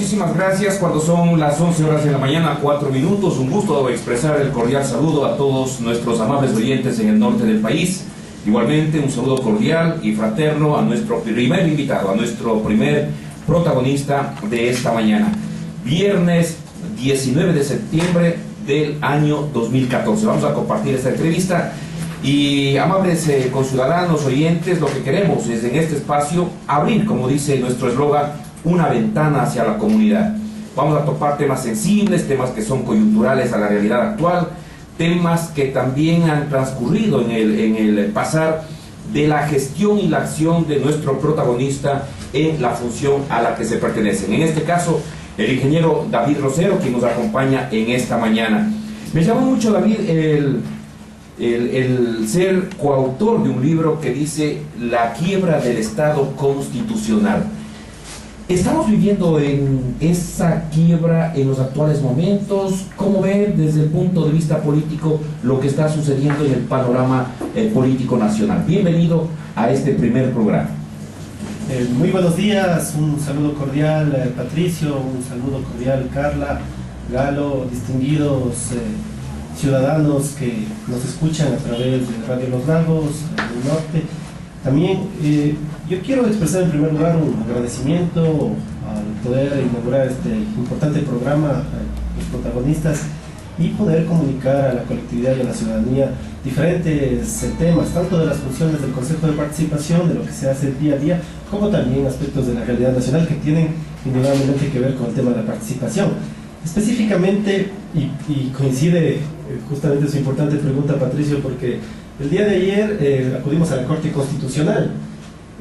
muchísimas gracias. Cuando son las 11 horas de la mañana, 4 minutos, un gusto expresar el cordial saludo a todos nuestros amables oyentes en el norte del país. Igualmente, un saludo cordial y fraterno a nuestro primer invitado, a nuestro primer protagonista de esta mañana. Viernes 19 de septiembre del año 2014. Vamos a compartir esta entrevista. Y amables conciudadanos, oyentes, lo que queremos es en este espacio abrir, como dice nuestro eslogan, una ventana hacia la comunidad. Vamos a topar temas sensibles, temas que son coyunturales a la realidad actual, temas que también han transcurrido en el pasar de la gestión y la acción de nuestro protagonista en la función a la que se pertenecen. En este caso, el ingeniero David Rosero, quien nos acompaña en esta mañana. Me llamó mucho, David, el ser coautor de un libro que dice La quiebra del Estado constitucional. ¿Estamos viviendo en esa quiebra en los actuales momentos? ¿Cómo ve desde el punto de vista político lo que está sucediendo en el panorama político nacional? Bienvenido a este primer programa. Muy buenos días, un saludo cordial Patricio, un saludo cordial Carla, Galo, distinguidos ciudadanos que nos escuchan a través de Radio Los Lagos, del norte. También yo quiero expresar en primer lugar un agradecimiento al poder inaugurar este importante programa, a los protagonistas, y poder comunicar a la colectividad y a la ciudadanía diferentes temas, tanto de las funciones del Consejo de Participación, de lo que se hace día a día, como también aspectos de la realidad nacional que tienen indudablemente que ver con el tema de la participación. Específicamente, y coincide justamente su importante pregunta, Patricio, porque el día de ayer acudimos a la Corte Constitucional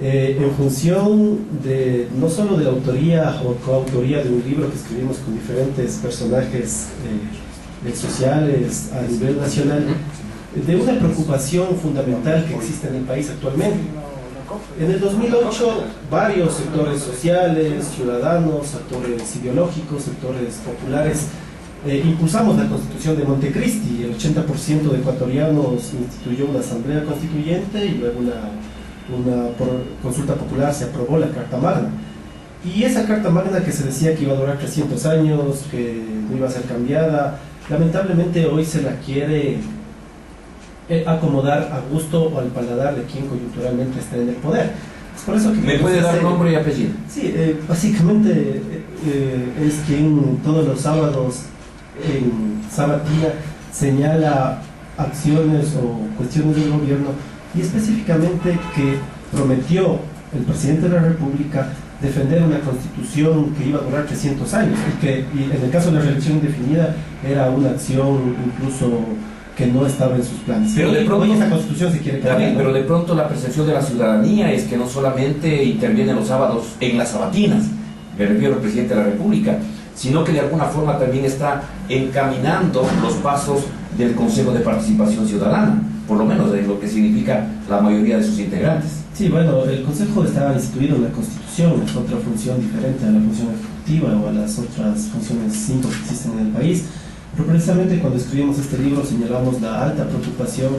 en función de no solo de la autoría o coautoría de un libro que escribimos con diferentes personajes sociales a nivel nacional, de una preocupación fundamental que existe en el país actualmente. En el 2008, varios sectores sociales, ciudadanos, actores ideológicos, sectores populares, impulsamos la Constitución de Montecristi. El 80% de ecuatorianos instituyó una asamblea constituyente y luego por consulta popular se aprobó la Carta Magna. Y esa Carta Magna, que se decía que iba a durar 300 años, que no iba a ser cambiada, lamentablemente hoy se la quiere acomodar a gusto o al paladar de quien coyunturalmente está en el poder. Es por eso que ¿me puede dar nombre y apellido? Sí, básicamente es quien todos los sábados en Sabatina señala acciones o cuestiones del gobierno, y específicamente que prometió el presidente de la República defender una constitución que iba a durar 300 años y en el caso de la reelección indefinida era una acción incluso que no estaba en sus planes. Pero de pronto, hoy esa constitución se quiere cambiar, ¿no? Pero de pronto la percepción de la ciudadanía es que no solamente interviene los sábados en las sabatinas, me refiero al presidente de la República, sino que de alguna forma también está encaminando los pasos del Consejo de Participación Ciudadana, por lo menos de lo que significa la mayoría de sus integrantes. Sí, bueno, el Consejo estaba instituido en la Constitución, es otra función diferente a la función ejecutiva o a las otras funciones 5 que existen en el país, pero precisamente cuando escribimos este libro señalamos la alta preocupación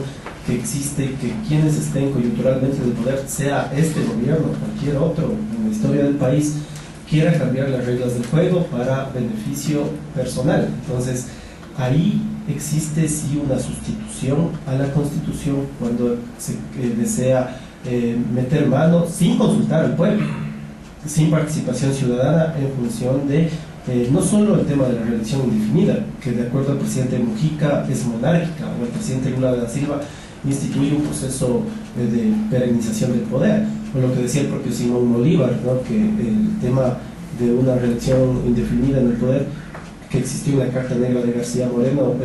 que existe que quienes estén coyunturalmente en el poder, sea este gobierno o cualquier otro en la historia del país, quiera cambiar las reglas del juego para beneficio personal. Entonces, ahí existe sí una sustitución a la Constitución cuando se desea meter mano sin consultar al pueblo, sin participación ciudadana en función de no solo el tema de la reelección indefinida, que de acuerdo al presidente Mujica es monárquica, o el presidente Lula da Silva instituye un proceso de perennización del poder, o lo que decía el propio Simón Bolívar, ¿no? Que el tema de una reelección indefinida en el poder que existió en la Carta Negra de García Moreno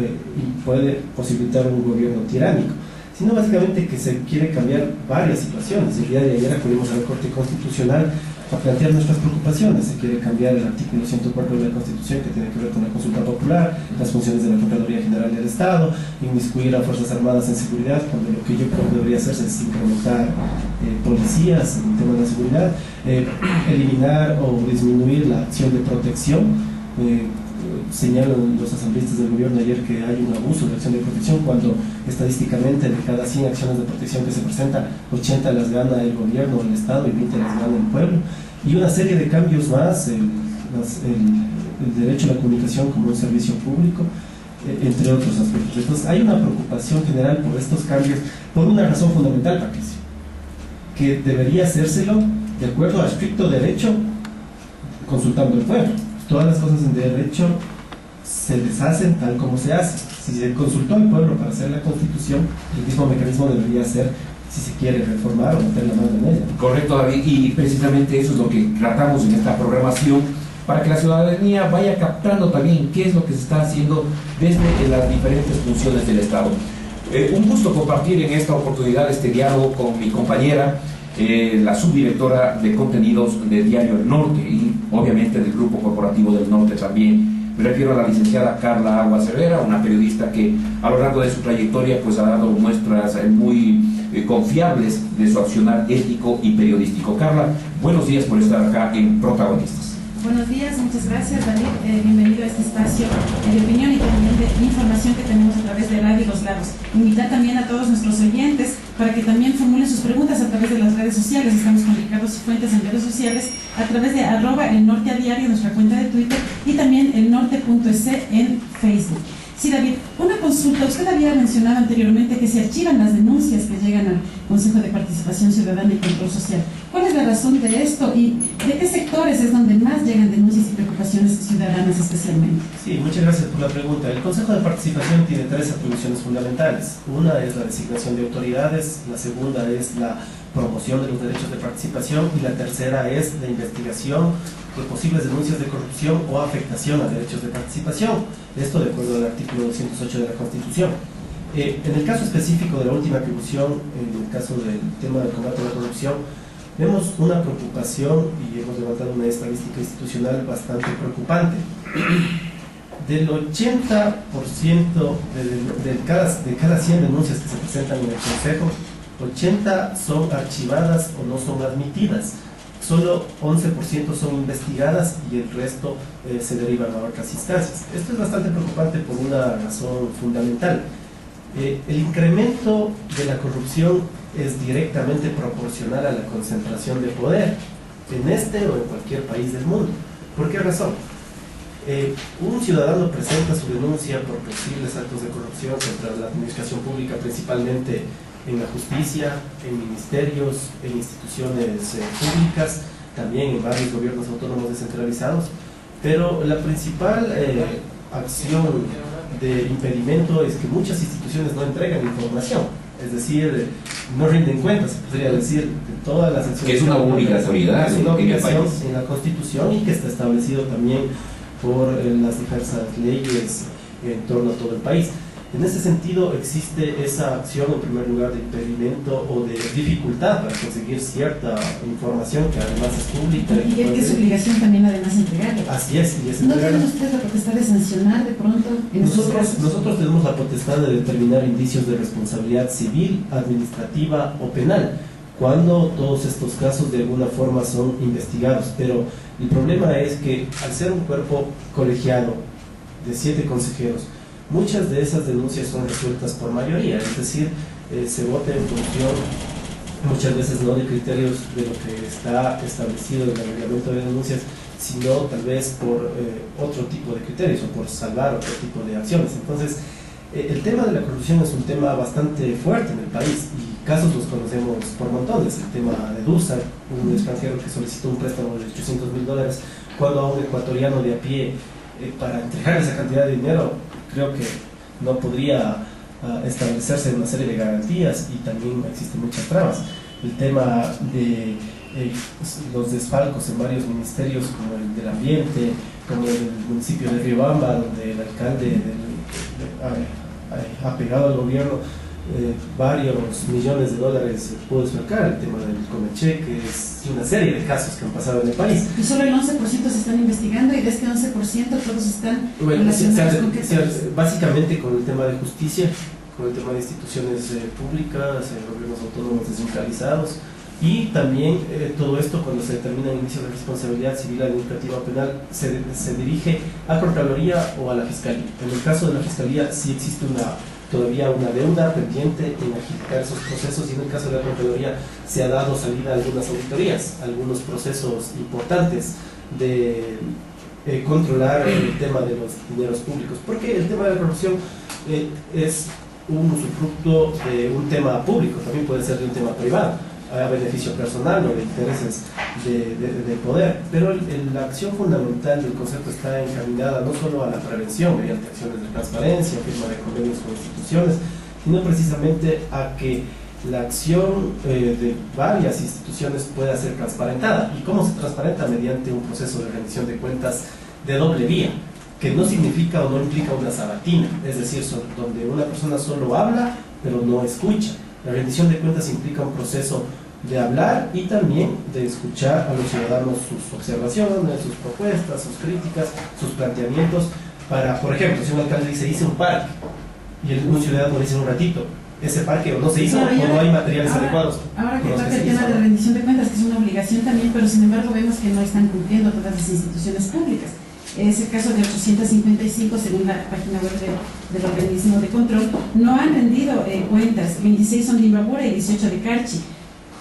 puede posibilitar un gobierno tiránico, sino básicamente que se quiere cambiar varias situaciones. El día de ayer acudimos a la Corte Constitucional a plantear nuestras preocupaciones. Se quiere cambiar el artículo 104 de la Constitución, que tiene que ver con la consulta popular, las funciones de la Contraloría General del Estado, inmiscuir a Fuerzas Armadas en seguridad, cuando lo que yo creo que debería hacerse es incrementar policías en el tema de la seguridad, eliminar o disminuir la acción de protección. Señalan los asambleístas del gobierno ayer que hay un abuso de acción de protección, cuando estadísticamente de cada 100 acciones de protección que se presentan, 80 las gana el gobierno o el Estado y 20 las gana el pueblo, y una serie de cambios más, el derecho a la comunicación como un servicio público, entre otros aspectos. Entonces hay una preocupación general por estos cambios, por una razón fundamental, Patricio, que debería hacérselo de acuerdo a estricto derecho, consultando al pueblo. Todas las cosas en derecho se deshacen tal como se hace. Si se consultó al pueblo para hacer la Constitución, el mismo mecanismo debería ser si se quiere reformar o meter la mano en ella. Correcto, David, y precisamente eso es lo que tratamos en esta programación, para que la ciudadanía vaya captando también qué es lo que se está haciendo desde las diferentes funciones del Estado. Un gusto compartir en esta oportunidad este diálogo con mi compañera, la subdirectora de contenidos de Diario El Norte y obviamente del Grupo Corporativo del Norte también. Me refiero a la licenciada Carla Agua Cervera, una periodista que a lo largo de su trayectoria pues ha dado muestras muy confiables de su accionar ético y periodístico. Carla, buenos días por estar acá en Protagonistas. Buenos días, muchas gracias, David. Bienvenido a este espacio de opinión y también de información que tenemos a través de Radio Los Lagos. Invitar también a todos nuestros oyentes para que también formulen sus preguntas a través de las redes sociales. Estamos con Ricardo Cifuentes en redes sociales a través de @elnorteadiario, nuestra cuenta de Twitter, y también elnorte.es en Facebook. Sí, David, una consulta. Usted había mencionado anteriormente que se archivan las denuncias que llegan al Consejo de Participación Ciudadana y Control Social. ¿Cuál es la razón de esto y de qué sectores es donde más llegan denuncias y preocupaciones ciudadanas especialmente? Sí, muchas gracias por la pregunta. El Consejo de Participación tiene tres atribuciones fundamentales. Una es la designación de autoridades, la segunda es la promoción de los derechos de participación y la tercera es la investigación de posibles denuncias de corrupción o afectación a derechos de participación. Esto de acuerdo al artículo 208 de la Constitución. En el caso específico de la última atribución, en el caso del tema del combate a la corrupción, vemos una preocupación y hemos levantado una estadística institucional bastante preocupante. Del 80% de cada 100 denuncias que se presentan en el Consejo, 80 son archivadas o no son admitidas. Solo 11% son investigadas y el resto se derivan a otras instancias. Esto es bastante preocupante por una razón fundamental. El incremento de la corrupción es directamente proporcional a la concentración de poder en este o en cualquier país del mundo. ¿Por qué razón? Un ciudadano presenta su denuncia por posibles actos de corrupción contra la administración pública, principalmente en la justicia, en ministerios, en instituciones públicas, también en varios gobiernos autónomos descentralizados, pero la principal acción de impedimento es que muchas instituciones no entregan información, es decir, no rinden cuentas, se podría decir, de todas las acciones. Que es una obligatoriedad en en la Constitución y que está establecido también por las diversas leyes en torno a todo el país. En ese sentido existe esa acción en primer lugar de impedimento o de dificultad para conseguir cierta información que además es pública. Y es que es obligación también además entregarla. Así es, y es ¿No tienen ustedes la potestad de sancionar de pronto en estos casos? Nosotros tenemos la potestad de determinar indicios de responsabilidad civil, administrativa o penal, cuando todos estos casos de alguna forma son investigados. Pero el problema es que al ser un cuerpo colegiado de 7 consejeros, muchas de esas denuncias son resueltas por mayoría, es decir, se vota en función muchas veces no de criterios de lo que está establecido en el reglamento de denuncias, sino tal vez por otro tipo de criterios o por salvar otro tipo de acciones. Entonces, el tema de la corrupción es un tema bastante fuerte en el país y casos los conocemos por montones. El tema de Dusa, un extranjero que solicitó un préstamo de $800,000 cuando a un ecuatoriano de a pie para entregar esa cantidad de dinero creo que no podría establecerse una serie de garantías y también existen muchas trabas. El tema de los desfalcos en varios ministerios como el del ambiente, como el municipio de Riobamba, donde el alcalde ha pegado al gobierno varios millones de dólares pudo desfalcar, el tema del Comecheques y una serie de casos que han pasado en el país. Y solo el 11% se están investigando y de este 11% todos están relacionados con qué temas. Básicamente con el tema de justicia, con el tema de instituciones públicas, gobiernos autónomos descentralizados y también todo esto cuando se determinan indicios de responsabilidad civil, administrativa o penal se dirige a Contraloría o a la Fiscalía. En el caso de la Fiscalía sí existe todavía una deuda pendiente en agilitar esos procesos y en el caso de la Contraloría se ha dado salida a algunas auditorías, algunos procesos importantes de controlar el tema de los dineros públicos, porque el tema de la corrupción es un usufructo de un tema público, también puede ser de un tema privado, a beneficio personal o de intereses de poder, pero la acción fundamental del concepto está encaminada no solo a la prevención mediante acciones de transparencia, firma de convenios con instituciones, sino precisamente a que la acción de varias instituciones pueda ser transparentada. ¿Y cómo se transparenta? Mediante un proceso de rendición de cuentas de doble vía, que no significa o no implica una sabatina, es decir, donde una persona solo habla pero no escucha. La rendición de cuentas implica un proceso de hablar y también de escuchar a los ciudadanos sus observaciones, sus propuestas, sus críticas, sus planteamientos, para, por ejemplo, si un alcalde dice hice un parque y un ciudadano dice un ratito, ese parque o no se hizo o no hay materiales adecuados. Ahora que toca el tema de la rendición de cuentas, que es una obligación también, pero sin embargo vemos que no están cumpliendo todas las instituciones públicas. Es el caso de 855, según la página web del organismo de control, no han rendido cuentas, 26 son de Imbabura y 18 de Carchi.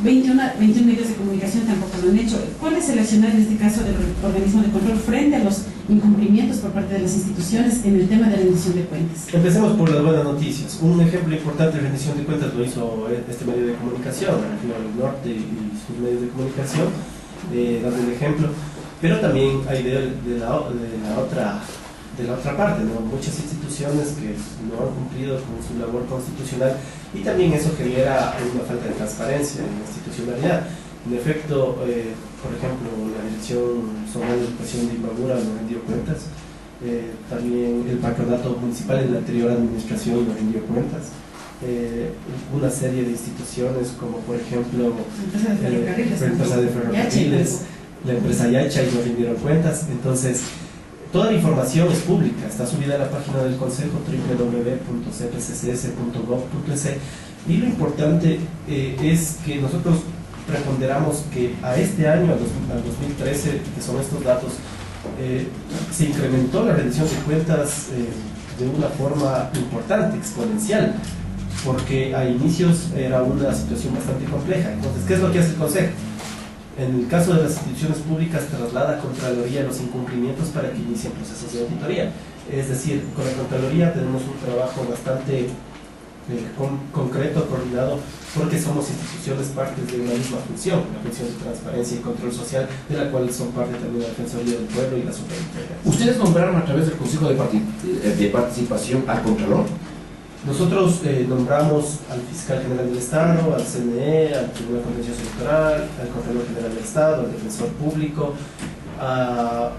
21 medios de comunicación tampoco lo han hecho. ¿Cuál es el accionar en este caso del organismo de control frente a los incumplimientos por parte de las instituciones en el tema de rendición de cuentas? Empecemos por las buenas noticias. Un ejemplo importante de rendición de cuentas lo hizo este medio de comunicación, el Norte y sus medios de comunicación, dando el ejemplo. Pero también hay de la otra parte, ¿no? Muchas instituciones que no han cumplido con su labor constitucional y también eso genera una falta de transparencia en la institucionalidad. En efecto, por ejemplo, la Dirección Zonal de Educación de Imbabura no rendió cuentas, también el patronato municipal en la anterior administración no rendió cuentas, una serie de instituciones como por ejemplo la empresa de ferrocarriles, la empresa Yacha y no rindieron cuentas. Entonces, toda la información es pública, está subida a la página del Consejo www.cpccs.gov.es y lo importante es que nosotros preponderamos que a este año, al 2013, que son estos datos, se incrementó la rendición de cuentas de una forma importante, exponencial, porque a inicios era una situación bastante compleja. Entonces, ¿qué es lo que hace el Consejo? En el caso de las instituciones públicas, traslada a Contraloría los incumplimientos para que inicien procesos de auditoría. Es decir, con la Contraloría tenemos un trabajo bastante concreto, coordinado, porque somos instituciones partes de una misma función, la función de transparencia y control social, de la cual son parte también la Defensoría del Pueblo y la Superintendencia. ¿Ustedes nombraron a través del Consejo de Participación al Contralor? Nosotros nombramos al Fiscal General del Estado, al CNE, al Tribunal Contencioso Electoral, al Contralor General del Estado, al Defensor Público, a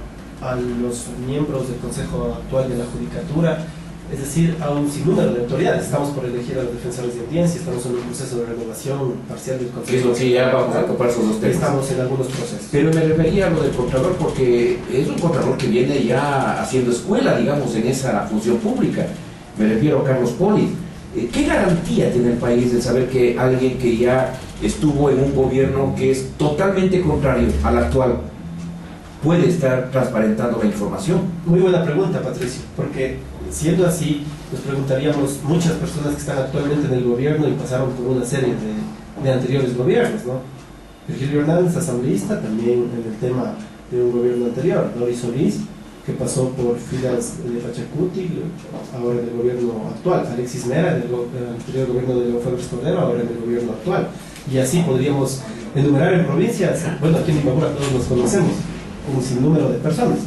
los miembros del Consejo actual de la Judicatura, es decir, a un sinnúmero de autoridades. Estamos por elegir a los defensores de audiencia, estamos en un proceso de renovación parcial del Consejo. Es lo que ya vamos a topar esos dos temas. Estamos en algunos procesos. Pero me refería a lo del Contralor porque es un Contralor que viene ya haciendo escuela, digamos, en esa función pública. Me refiero a Carlos Poli. ¿Qué garantía tiene el país de saber que alguien que ya estuvo en un gobierno que es totalmente contrario al actual puede estar transparentando la información? Muy buena pregunta, Patricio, porque siendo así, nos preguntaríamos muchas personas que están actualmente en el gobierno y pasaron por una serie de anteriores gobiernos, ¿no? Virgilio Hernández, asambleísta, también en el tema de un gobierno anterior. Doris Solís, que pasó por filas de Pachacuti, ahora en el gobierno actual. Alexis Mera, del anterior gobierno de León Febres Cordero, ahora en el gobierno actual. Y así podríamos enumerar en provincias, bueno, aquí en Imbabura todos nos conocemos, un sinnúmero de personas.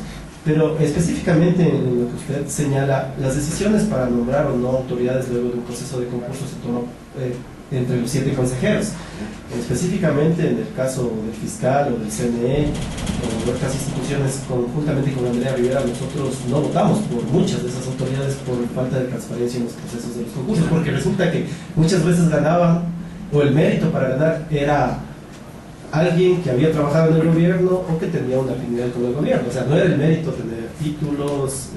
Pero específicamente en lo que usted señala, las decisiones para nombrar o no autoridades luego de un proceso de concurso se toman entre los 7 consejeros. Específicamente en el caso del fiscal o del CNE o de otras instituciones, conjuntamente con Andrea Rivera, nosotros no votamos por muchas de esas autoridades por falta de transparencia en los procesos de los concursos, porque resulta que muchas veces ganaban, o el mérito para ganar era alguien que había trabajado en el gobierno o que tenía una afinidad con el gobierno. O sea, no era el mérito tener títulos,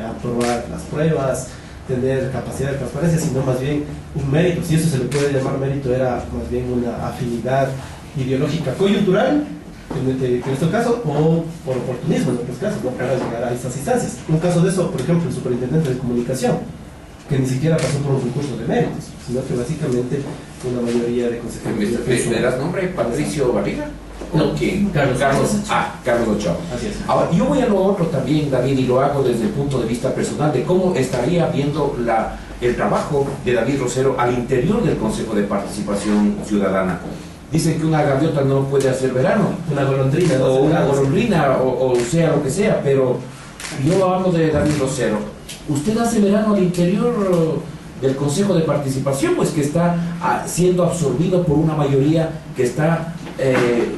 aprobar las pruebas, tener capacidad de transparencia, sino más bien un mérito, si eso se le puede llamar mérito, era más bien una afinidad ideológica coyuntural, en este caso, o por oportunismo en otros casos, no para llegar a estas instancias. Un caso de eso, por ejemplo, el superintendente de comunicación, que ni siquiera pasó por un concurso de méritos, sino que básicamente una mayoría de consejeros. ¿Me das nombre? ¿Patricio Barriga? No, ¿quién? Carlos Ochoa. Así es. Ahora, yo voy a lo otro también, David, y lo hago desde el punto de vista personal, de cómo estaría viendo el trabajo de David Rosero al interior del Consejo de Participación Ciudadana. Dicen que una gaviota no puede hacer verano. Una golondrina. O una golondrina, o sea lo que sea, pero yo hablo de David Rosero. ¿Usted hace verano al interior del Consejo de Participación? Pues que está siendo absorbido por una mayoría que está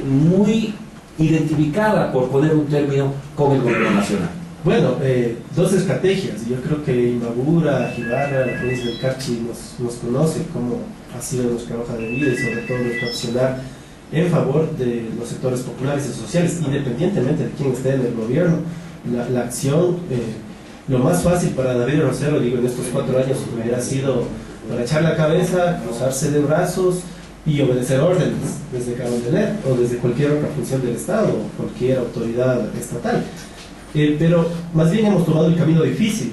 muy identificada, por poner un término, con el gobierno nacional. Bueno, dos estrategias. Yo creo que Imbabura, Jibarra, la provincia del Carchi nos conoce cómo ha sido nuestra hoja de vida y sobre todo nuestro accionar en favor de los sectores populares y sociales, independientemente de quién esté en el gobierno. La acción, lo más fácil para David Rosero, digo, en estos 4 años hubiera sido para echar la cabeza, cruzarse de brazos y obedecer órdenes desde Carondelet o desde cualquier otra función del Estado o cualquier autoridad estatal. Pero más bien hemos tomado el camino difícil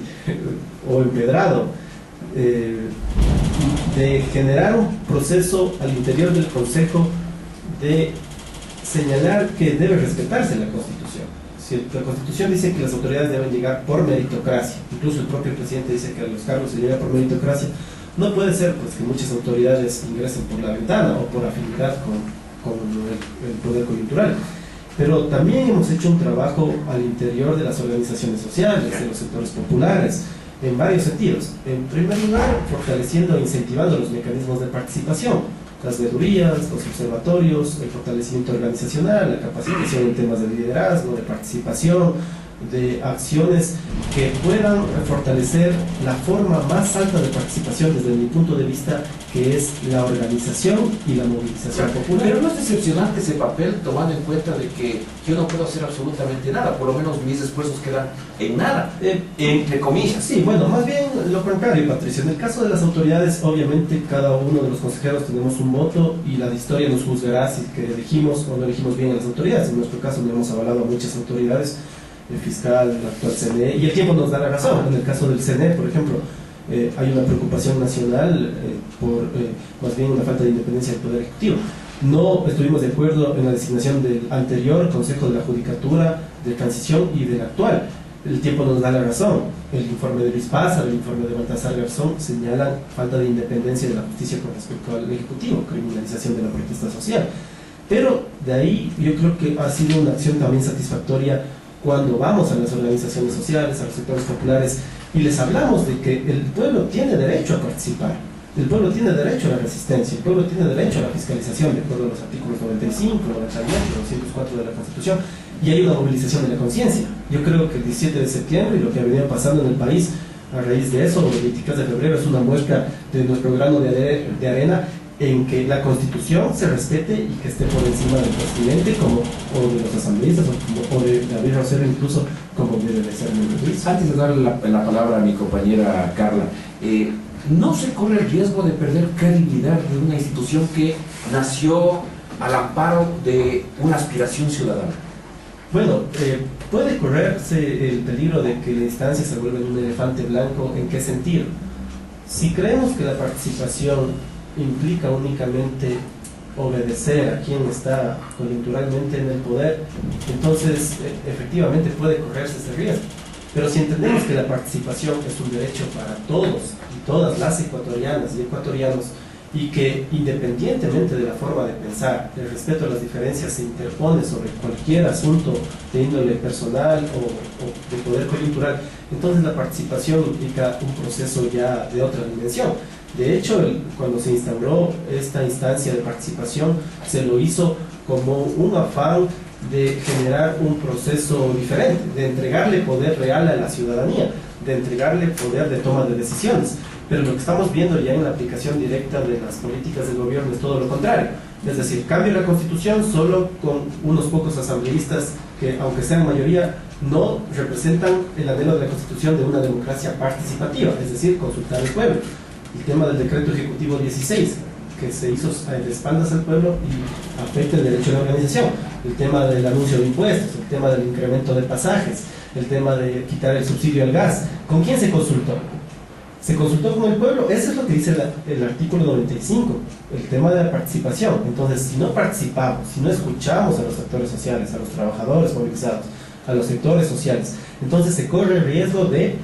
o empedrado de generar un proceso al interior del Consejo de señalar que debe respetarse la Constitución. Si la Constitución dice que las autoridades deben llegar por meritocracia, incluso el propio presidente dice que a los cargos se llega por meritocracia, no puede ser pues que muchas autoridades ingresen por la ventana o por afinidad con el poder coyuntural. Pero también hemos hecho un trabajo al interior de las organizaciones sociales, de los sectores populares, en varios sentidos. En primer lugar, fortaleciendo e incentivando los mecanismos de participación, las veedurías, los observatorios, el fortalecimiento organizacional, la capacitación en temas de liderazgo, de participación, de acciones que puedan fortalecer la forma más alta de participación desde mi punto de vista, que es la organización y la movilización popular. Pero no es decepcionante ese papel, tomando en cuenta de que yo no puedo hacer absolutamente nada, por lo menos mis esfuerzos quedan en nada, entre comillas. Sí, bueno, más bien lo contrario, Patricio. En el caso de las autoridades, obviamente cada uno de los consejeros tenemos un voto y la historia nos juzgará si que elegimos o no elegimos bien a las autoridades. En nuestro caso no hemos avalado a muchas autoridades, el fiscal, el actual CNE, y el tiempo nos da la razón. En el caso del CNE, por ejemplo, hay una preocupación nacional por más bien una falta de independencia del Poder Ejecutivo. No estuvimos de acuerdo en la designación del anterior Consejo de la Judicatura, de Transición y del actual. El tiempo nos da la razón. El informe de Luis Pázar, el informe de Baltasar Garzón señalan falta de independencia de la justicia con respecto al Ejecutivo, criminalización de la protesta social. Pero de ahí yo creo que ha sido una acción también satisfactoria cuando vamos a las organizaciones sociales, a los sectores populares y les hablamos de que el pueblo tiene derecho a participar, el pueblo tiene derecho a la resistencia, el pueblo tiene derecho a la fiscalización de acuerdo a los artículos 95, 98, 204 de la Constitución, y hay una movilización de la conciencia. Yo creo que el 17 de septiembre y lo que ha venido pasando en el país a raíz de eso, el 23 de febrero, es una muestra de nuestro grano de arena en que la Constitución se respete y que esté por encima del presidente o de los asambleístas o de David Rosero, incluso como debe de ser el Luis. Antes de darle la palabra a mi compañera Carla, ¿no se corre el riesgo de perder credibilidad de una institución que nació al amparo de una aspiración ciudadana? Bueno, puede correrse el peligro de que la instancia se vuelva un elefante blanco. ¿En qué sentido? Si creemos que la participación implica únicamente obedecer a quien está coyunturalmente en el poder, entonces efectivamente puede correrse ese riesgo. Pero si entendemos que la participación es un derecho para todos y todas las ecuatorianas y ecuatorianos, y que independientemente de la forma de pensar, el respeto a las diferencias se interpone sobre cualquier asunto de índole personal o de poder coyuntural, entonces la participación implica un proceso ya de otra dimensión. De hecho, cuando se instauró esta instancia de participación, se lo hizo como un afán de generar un proceso diferente, de entregarle poder real a la ciudadanía, de entregarle poder de toma de decisiones. Pero lo que estamos viendo ya en la aplicación directa de las políticas del gobierno es todo lo contrario. Es decir, cambia la Constitución solo con unos pocos asambleístas que, aunque sean mayoría, no representan el anhelo de la Constitución de una democracia participativa, es decir, consultar al pueblo. El tema del decreto ejecutivo 16, que se hizo de espaldas al pueblo y afecta el derecho a la organización. El tema del anuncio de impuestos, el tema del incremento de pasajes, el tema de quitar el subsidio al gas. ¿Con quién se consultó? Se consultó con el pueblo, eso es lo que dice el artículo 95, el tema de la participación. Entonces, si no participamos, si no escuchamos a los actores sociales, a los trabajadores movilizados, a los sectores sociales, entonces se corre el riesgo de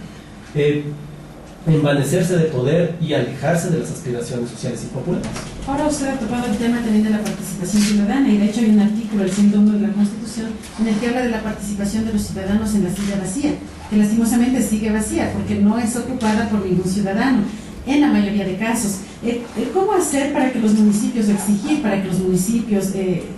envanecerse de poder y alejarse de las aspiraciones sociales y populares. Ahora usted ha tocado el tema también de la participación ciudadana y de hecho hay un artículo, el 101 de la Constitución, en el que habla de la participación de los ciudadanos en la silla vacía, que lastimosamente sigue vacía porque no es ocupada por ningún ciudadano en la mayoría de casos. ¿Cómo hacer para que los municipios, exigir para que los municipios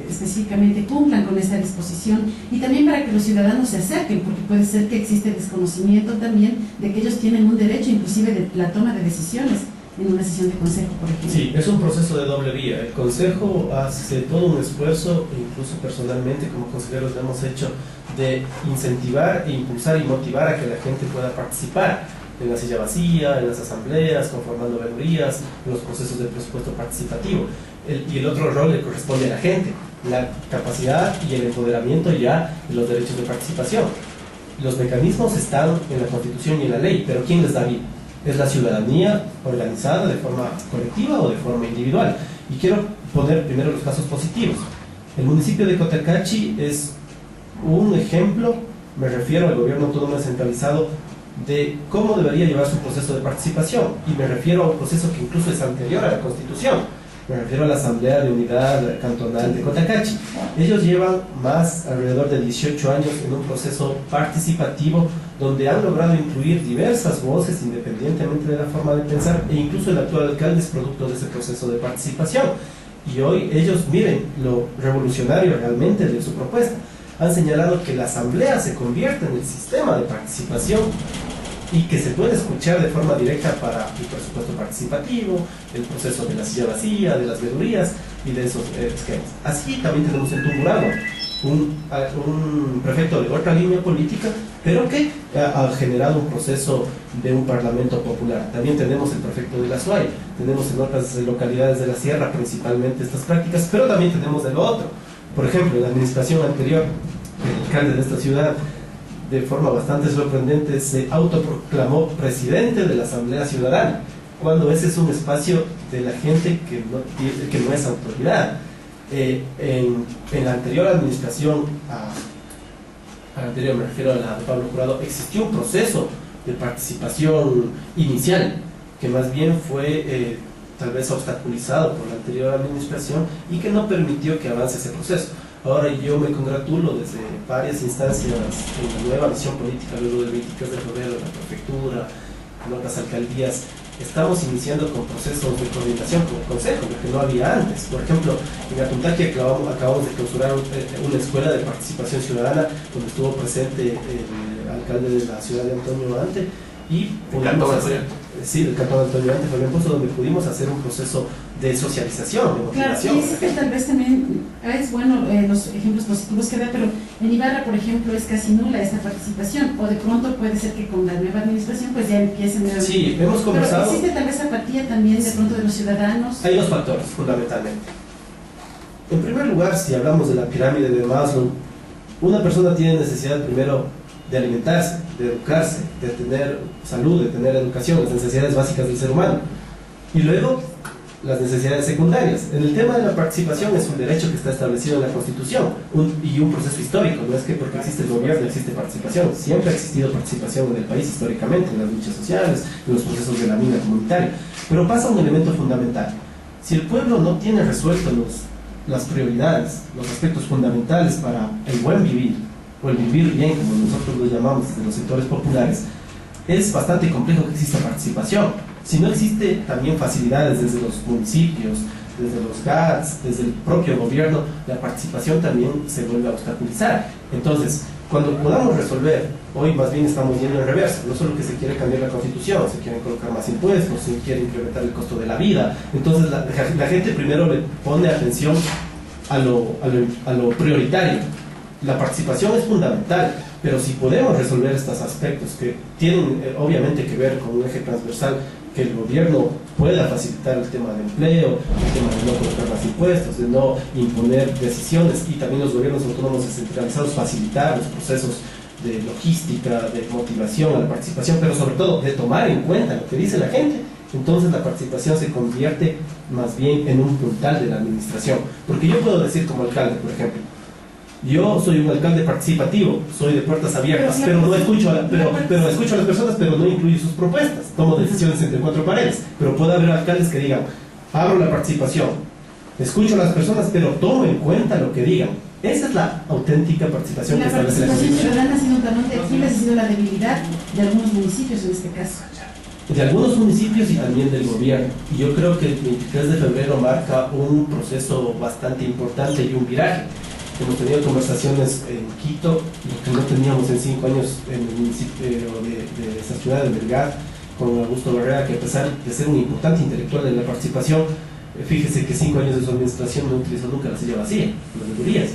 específicamente cumplan con esta disposición y también para que los ciudadanos se acerquen? Porque puede ser que existe desconocimiento también de que ellos tienen un derecho inclusive de la toma de decisiones en una sesión de consejo, por ejemplo. Sí, es un proceso de doble vía. El consejo hace todo un esfuerzo, incluso personalmente como consejeros lo hemos hecho, de incentivar, impulsar y motivar a que la gente pueda participar en la silla vacía, en las asambleas, conformando veedurías, en los procesos de presupuesto participativo. Y el otro rol le corresponde a la gente, la capacidad y el empoderamiento ya de los derechos de participación. Los mecanismos están en la Constitución y en la ley, pero ¿quién les da vida? Es la ciudadanía organizada de forma colectiva o de forma individual. Y quiero poner primero los casos positivos. El municipio de Cotacachi es un ejemplo, me refiero al gobierno autónomo descentralizado, de cómo debería llevar su proceso de participación, y me refiero a un proceso que incluso es anterior a la Constitución. Me refiero a la Asamblea de Unidad Cantonal de Cotacachi. Ellos llevan alrededor de 18 años en un proceso participativo donde han logrado incluir diversas voces independientemente de la forma de pensar, e incluso el actual alcalde es producto de ese proceso de participación. Y hoy ellos, miren lo revolucionario realmente de su propuesta. Han señalado que la asamblea se convierte en el sistema de participación y que se puede escuchar de forma directa para el presupuesto participativo, el proceso de la silla vacía, de las veedurías y de esos esquemas. Así también tenemos en Tungurahua un prefecto de otra línea política, pero que ha generado un proceso de un parlamento popular. También tenemos el prefecto de la SUAY, tenemos en otras localidades de la sierra principalmente estas prácticas, pero también tenemos de lo otro. Por ejemplo, en la administración anterior, el alcalde de esta ciudad, de forma bastante sorprendente, se autoproclamó presidente de la Asamblea Ciudadana, cuando ese es un espacio de la gente que no es autoridad. En la anterior administración, a la anterior me refiero a la de Pablo Jurado, existió un proceso de participación inicial, que más bien fue tal vez obstaculizado por la anterior administración y que no permitió que avance ese proceso. Ahora yo me congratulo desde varias instancias en la nueva visión política, luego del 23 de febrero, en la prefectura, en otras alcaldías, estamos iniciando con procesos de coordinación con el consejo, porque no había antes. Por ejemplo, en Apuntaqui acabamos de clausurar una escuela de participación ciudadana donde estuvo presente el alcalde de la ciudad de Antonio Ante y pudimos hacer, sí, del cantón Antonio Ante, Fabián Pozo, donde pudimos hacer un proceso de socialización, de motivación. Claro, y es que tal vez también es bueno los ejemplos positivos que da, pero en Ibarra, por ejemplo, es casi nula esta participación, o de pronto puede ser que con la nueva administración pues ya empiecen a... Sí, hemos conversado... Pero existe tal vez apatía también de pronto de los ciudadanos. Hay dos factores, fundamentalmente. En primer lugar, si hablamos de la pirámide de Maslow, una persona tiene necesidad primero de alimentarse, de educarse, de tener salud, de tener educación, las necesidades básicas del ser humano. Y luego, las necesidades secundarias. En el tema de la participación es un derecho que está establecido en la Constitución y un proceso histórico. No es que porque existe el gobierno existe participación. Siempre ha existido participación en el país históricamente, en las luchas sociales, en los procesos de la vida comunitaria. Pero pasa un elemento fundamental. Si el pueblo no tiene resueltos las prioridades, los aspectos fundamentales para el buen vivir, o el vivir bien, como nosotros lo llamamos desde los sectores populares, es bastante complejo que exista participación. Si no existe también facilidades desde los municipios, desde los GATS, desde el propio gobierno, la participación también se vuelve a obstaculizar. Entonces, cuando podamos resolver, hoy más bien estamos yendo en reversa, no solo que se quiere cambiar la Constitución, se quieren colocar más impuestos, se quiere incrementar el costo de la vida. Entonces la gente primero le pone atención a lo prioritario. La participación es fundamental, pero si podemos resolver estos aspectos que tienen obviamente que ver con un eje transversal, que el gobierno pueda facilitar el tema del empleo, el tema de no colocar más impuestos, de no imponer decisiones, y también los gobiernos autónomos descentralizados facilitar los procesos de logística, de motivación a la participación, pero sobre todo de tomar en cuenta lo que dice la gente, entonces la participación se convierte más bien en un puntal de la administración. Porque yo puedo decir como alcalde, por ejemplo, yo soy un alcalde participativo, soy de puertas abiertas, pero no escucho pero escucho a las personas, pero no incluyo sus propuestas, tomo decisiones entre cuatro paredes. Pero puede haber alcaldes que digan, abro la participación, escucho a las personas, pero tomo en cuenta lo que digan. Esa es la auténtica participación que establece la Constitución. La participación Constitución. ciudadana ha sido un talón de Aquiles, ha sido la debilidad de algunos municipios en este caso. De algunos municipios y también del gobierno. Y yo creo que el 23 de febrero marca un proceso bastante importante y un viraje. Hemos tenido conversaciones en Quito, lo que no teníamos en 5 años en el municipio de esa ciudad de Melgar, con Augusto Barrera, que a pesar de ser un importante intelectual en la participación, fíjese que 5 años de su administración no utilizó nunca la silla vacía, las veguerías.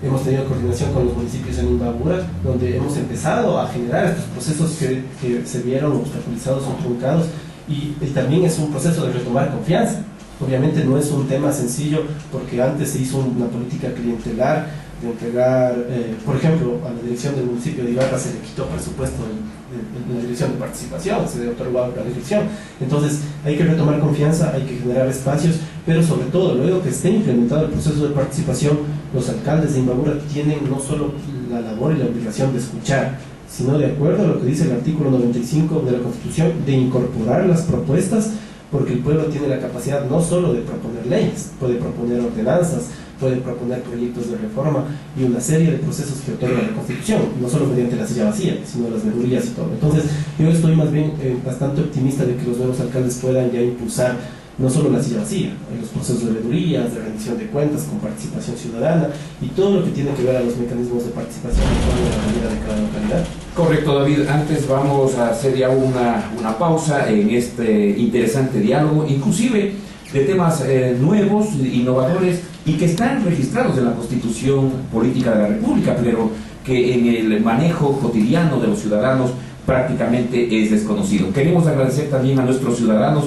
Hemos tenido coordinación con los municipios en Imbabura, donde hemos empezado a generar estos procesos que se vieron obstaculizados o truncados, y también es un proceso de retomar confianza. Obviamente no es un tema sencillo, porque antes se hizo una política clientelar de entregar, por ejemplo, a la dirección del municipio de Ibarra se le quitó presupuesto en la dirección de participación, se le otorgó a la dirección. Entonces hay que retomar confianza, hay que generar espacios, pero sobre todo, luego que esté implementado el proceso de participación, los alcaldes de Imbabura tienen no solo la labor y la obligación de escuchar, sino, de acuerdo a lo que dice el artículo 95 de la Constitución, de incorporar las propuestas, porque el pueblo tiene la capacidad no solo de proponer leyes, puede proponer ordenanzas, puede proponer proyectos de reforma y una serie de procesos que otorga la Constitución, no solo mediante la silla vacía, sino las veguerías y todo. Entonces, yo estoy más bien bastante optimista de que los nuevos alcaldes puedan ya impulsar no solo la silla vacía, los procesos de veguerías, de rendición de cuentas con participación ciudadana y todo lo que tiene que ver a los mecanismos de participación en la realidad de cada localidad. Correcto, David. Antes vamos a hacer ya una pausa en este interesante diálogo, inclusive de temas nuevos, innovadores y que están registrados en la Constitución Política de la República, pero que en el manejo cotidiano de los ciudadanos prácticamente es desconocido. Queremos agradecer también a nuestros ciudadanos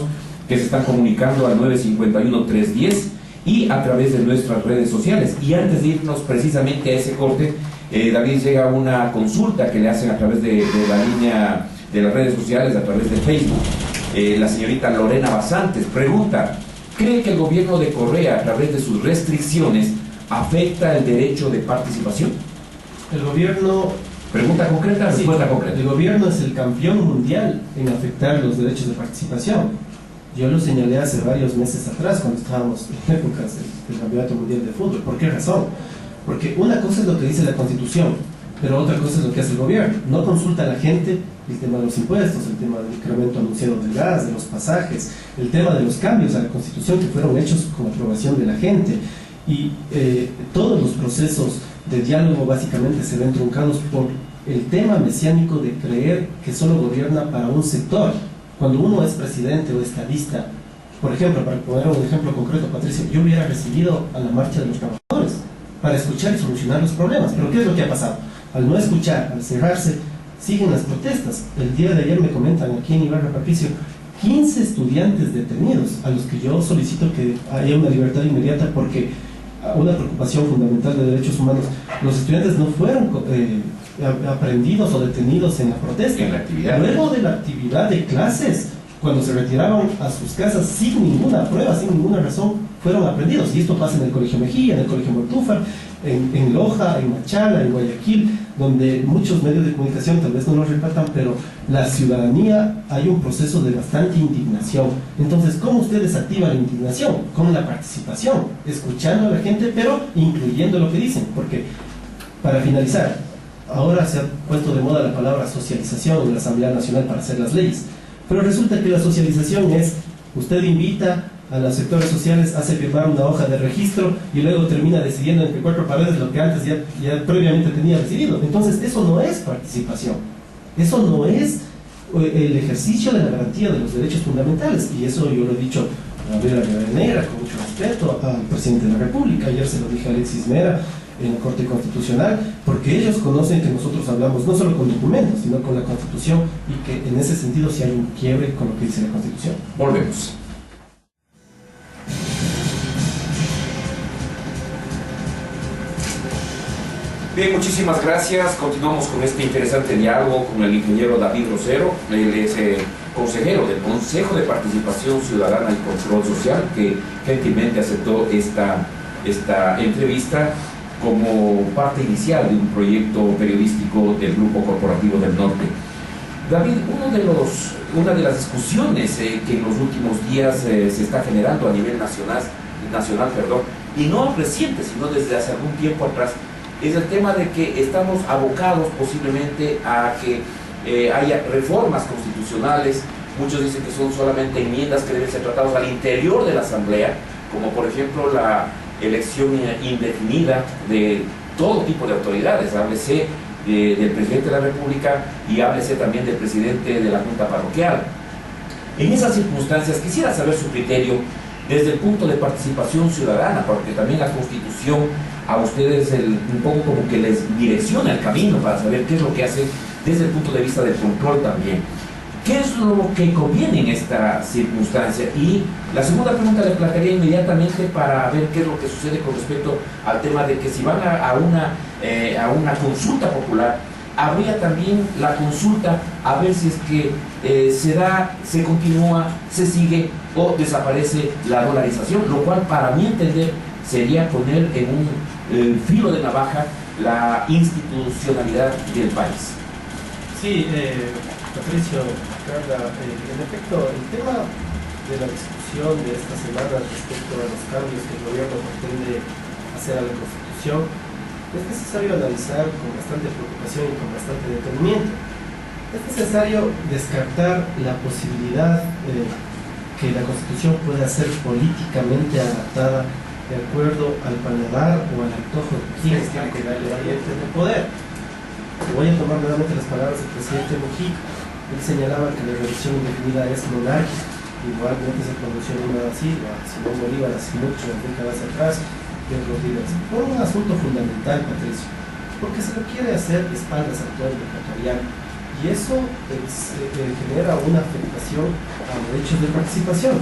que se están comunicando al 951-310 y a través de nuestras redes sociales. Y antes de irnos precisamente a ese corte, David, llega una consulta que le hacen a través de la línea de las redes sociales, a través de Facebook. La señorita Lorena Basantes pregunta: ¿cree que el gobierno de Correa, a través de sus restricciones, afecta el derecho de participación? El gobierno... Pregunta concreta, respuesta concreta. El gobierno es el campeón mundial en afectar los derechos de participación. Yo lo señalé hace varios meses atrás, cuando estábamos en épocas del Campeonato Mundial de Fútbol. ¿Por qué razón? Porque una cosa es lo que dice la Constitución, pero otra cosa es lo que hace el gobierno. No consulta a la gente el tema de los impuestos, el tema del incremento anunciado del gas, de los pasajes, el tema de los cambios a la Constitución que fueron hechos con aprobación de la gente. Y todos los procesos de diálogo básicamente se ven truncados por el tema mesiánico de creer que solo gobierna para un sector. Cuando uno es presidente o estadista, por ejemplo, para poner un ejemplo concreto, Patricio, yo hubiera recibido a la marcha de los trabajadores para escuchar y solucionar los problemas. Pero ¿qué es lo que ha pasado? Al no escuchar, al cerrarse, siguen las protestas. El día de ayer me comentan aquí en Ibarra, Patricio, 15 estudiantes detenidos, a los que yo solicito que haya una libertad inmediata, porque una preocupación fundamental de derechos humanos, los estudiantes no fueron aprendidos o detenidos en la protesta. En la actividad. Luego de la actividad de clases, cuando se retiraban a sus casas sin ninguna prueba, sin ninguna razón, fueron aprendidos. Y esto pasa en el Colegio Mejía, en el Colegio Mortúfar, en Loja, en Machala, en Guayaquil, donde muchos medios de comunicación tal vez no lo retratan, pero la ciudadanía, hay un proceso de bastante indignación. Entonces, ¿cómo usted desactiva la indignación? Con la participación, escuchando a la gente, pero incluyendo lo que dicen. Porque, para finalizar, ahora se ha puesto de moda la palabra socialización en la Asamblea Nacional para hacer las leyes. Pero resulta que la socialización es, usted invita a los sectores sociales, hace firmar una hoja de registro y luego termina decidiendo entre cuatro paredes lo que antes ya previamente tenía decidido. Entonces, eso no es participación. Eso no es el ejercicio de la garantía de los derechos fundamentales. Y eso yo lo he dicho a Gabriela Rivadeneira, con mucho respeto, al presidente de la República. Ayer se lo dije a Alexis Mera en la Corte Constitucional, porque ellos conocen que nosotros hablamos no solo con documentos, sino con la Constitución, y que en ese sentido sí hay un quiebre con lo que dice la Constitución. Volvemos. Bien, muchísimas gracias. Continuamos con este interesante diálogo con el ingeniero David Rosero. Él es consejero del Consejo de Participación Ciudadana y Control Social, que gentilmente aceptó esta entrevista como parte inicial de un proyecto periodístico del Grupo Corporativo del Norte. David, una de las discusiones que en los últimos días se está generando a nivel nacional, y no reciente, sino desde hace algún tiempo atrás, es el tema de que estamos abocados posiblemente a que haya reformas constitucionales. Muchos dicen que son solamente enmiendas que deben ser tratadas al interior de la Asamblea, como por ejemplo la elección indefinida de todo tipo de autoridades, háblese del presidente de la República y háblese también del presidente de la Junta Parroquial. En esas circunstancias quisiera saber su criterio desde el punto de participación ciudadana, porque también la Constitución a ustedes un poco como que les direcciona el camino para saber qué es lo que hace desde el punto de vista del control también. ¿Qué es lo que conviene en esta circunstancia? Y la segunda pregunta le plantearía inmediatamente para ver qué es lo que sucede con respecto al tema de que si van a una consulta popular, habría también la consulta a ver si es que se continúa, se sigue o desaparece la dolarización, lo cual para mi entender sería poner en un filo de navaja la institucionalidad del país. Sí, Patricio, Carla, en efecto, el tema de la discusión de esta semana respecto a los cambios que el gobierno pretende hacer a la Constitución, es necesario analizar con bastante preocupación y con bastante detenimiento. Es necesario descartar la posibilidad que la Constitución pueda ser políticamente adaptada de acuerdo al paladar o al antojo de quienes tienen que darle variantes de poder. Voy a tomar nuevamente las palabras del presidente Mujica. Él señalaba que la reelección indefinida es monárquica. Igualmente se pronunció Lula da Silva, Simón Bolívar hace muchas décadas atrás, de otros líderes. Por un asunto fundamental, Patricio, porque se lo quiere hacer de espaldas al pueblo ecuatoriano. Y eso genera una afectación a los derechos de participación.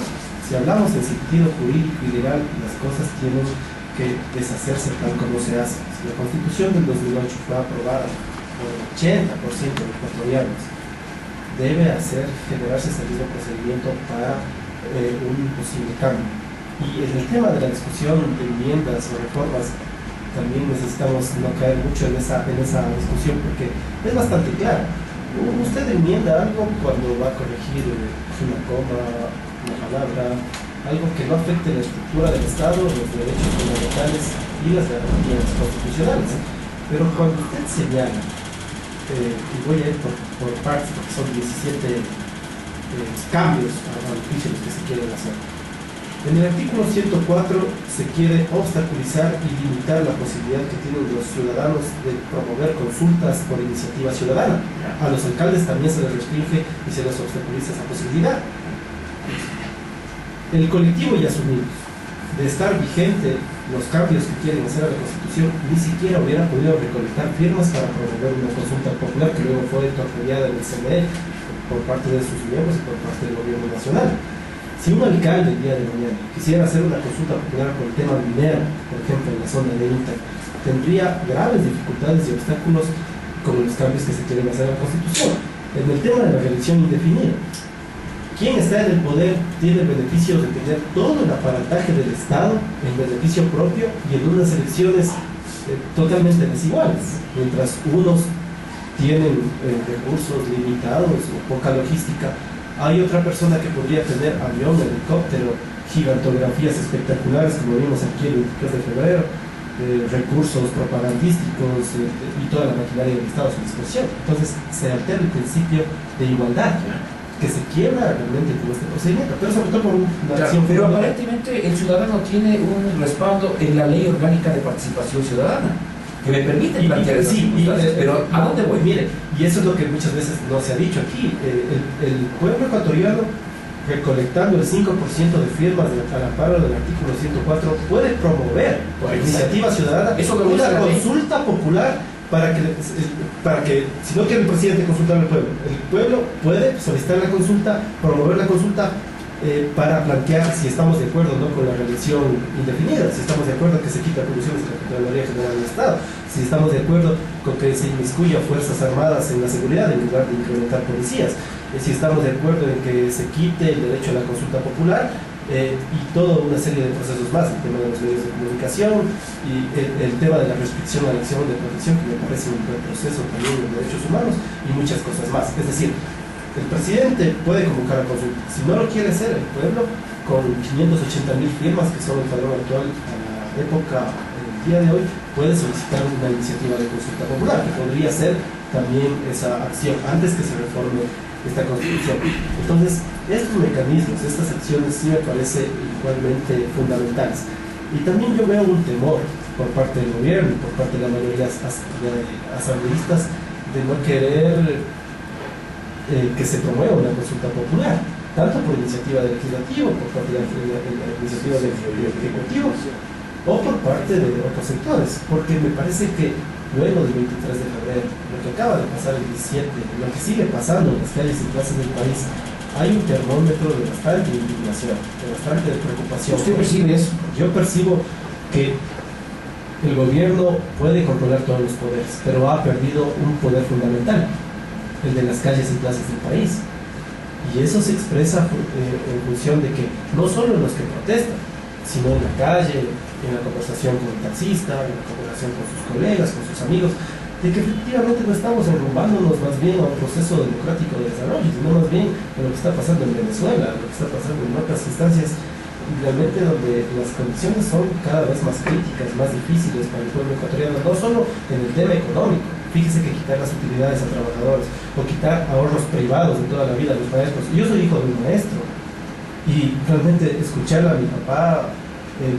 Si hablamos en sentido jurídico y legal, las cosas tienen que deshacerse tal como se hace. Si la Constitución del 2008 fue aprobada por el 80% de ecuatorianos, debe generarse ese mismo procedimiento para un posible cambio. Y en el tema de la discusión de enmiendas o reformas, también necesitamos no caer mucho en esa discusión, porque es bastante claro. Usted enmienda algo cuando va a corregir una coma, una palabra, algo que no afecte la estructura del Estado, los derechos fundamentales y las garantías constitucionales. Pero cuando usted señala, y voy a ir por partes porque son 17 cambios a beneficio de los que se quieren hacer. En el artículo 104 se quiere obstaculizar y limitar la posibilidad que tienen los ciudadanos de promover consultas por iniciativa ciudadana. A los alcaldes también se les restringe y se les obstaculiza esa posibilidad. El colectivo ya asumido de estar vigente los cambios que quieren hacer a la Constitución, ni siquiera hubiera podido recolectar firmas para promover una consulta popular que luego fue torpedeada en el CNE por parte de sus miembros y por parte del gobierno nacional. Si un alcalde el día de mañana quisiera hacer una consulta popular por el tema minero, por ejemplo en la zona de INTA, tendría graves dificultades y obstáculos con los cambios que se quieren hacer a la Constitución. En el tema de la reelección indefinida, quien está en el poder tiene el beneficio de tener todo el aparataje del Estado en beneficio propio y en unas elecciones totalmente desiguales, mientras unos tienen recursos limitados o poca logística. Hay otra persona que podría tener avión, helicóptero, gigantografías espectaculares como vimos aquí el 23 de febrero, recursos propagandísticos y toda la maquinaria del Estado a su disposición. Entonces se altera el principio de igualdad, que se quiebra realmente con este procedimiento, pero sobre todo por una acción. Pero aparentemente el ciudadano tiene un respaldo en la Ley Orgánica de Participación Ciudadana, que me permite plantear esas circunstancias, pero ¿a dónde voy? Mire, y eso es lo que muchas veces no se ha dicho aquí. El pueblo ecuatoriano, recolectando el 5% de firmas al amparo del artículo 104, puede promover por iniciativa ciudadana una consulta popular para que, si no quiere el presidente consultar al pueblo, el pueblo puede solicitar la consulta, promover la consulta para plantear si estamos de acuerdo o no con la reelección indefinida, si estamos de acuerdo que se quita atribuciones a la Contraloría General del Estado, si estamos de acuerdo con que se inmiscuya Fuerzas Armadas en la seguridad en lugar de incrementar policías, si estamos de acuerdo en que se quite el derecho a la consulta popular, y toda una serie de procesos más, el tema de los medios de comunicación y el tema de la restricción a la acción de protección, que me parece un buen proceso también de derechos humanos, y muchas cosas más. Es decir, el presidente puede convocar a consulta. Si no lo quiere hacer el pueblo, con 580.000 firmas, que son el padrón actual a la época, el día de hoy, puede solicitar una iniciativa de consulta popular, que podría ser también esa acción antes que se reforme esta constitución. Entonces, estos mecanismos, estas acciones sí me parecen igualmente fundamentales. Y también yo veo un temor por parte del gobierno y por parte de la mayoría de asambleístas de no querer que se promueva una consulta popular, tanto por iniciativa del legislativo, por parte de la iniciativa del ejecutivo o por parte de otros sectores, porque me parece que luego del 23 de febrero, lo que acaba de pasar el 17, lo que sigue pasando en las calles y plazas del país, hay un termómetro de bastante indignación, de bastante preocupación. ¿Usted percibe eso? Yo percibo que el gobierno puede controlar todos los poderes, pero ha perdido un poder fundamental, el de las calles y plazas del país. Y eso se expresa en función de que no solo en los que protestan, sino en la calle, en la conversación con el taxista, en la conversación con sus colegas, con sus amigos, de que efectivamente no estamos enrumbándonos más bien a un proceso democrático de desarrollo, sino más bien a lo que está pasando en Venezuela, lo que está pasando en otras instancias, realmente donde las condiciones son cada vez más críticas, más difíciles para el pueblo ecuatoriano, no solo en el tema económico. Fíjese que quitar las utilidades a trabajadores o quitar ahorros privados de toda la vida a los maestros. Yo soy hijo de un maestro y realmente escuchar a mi papá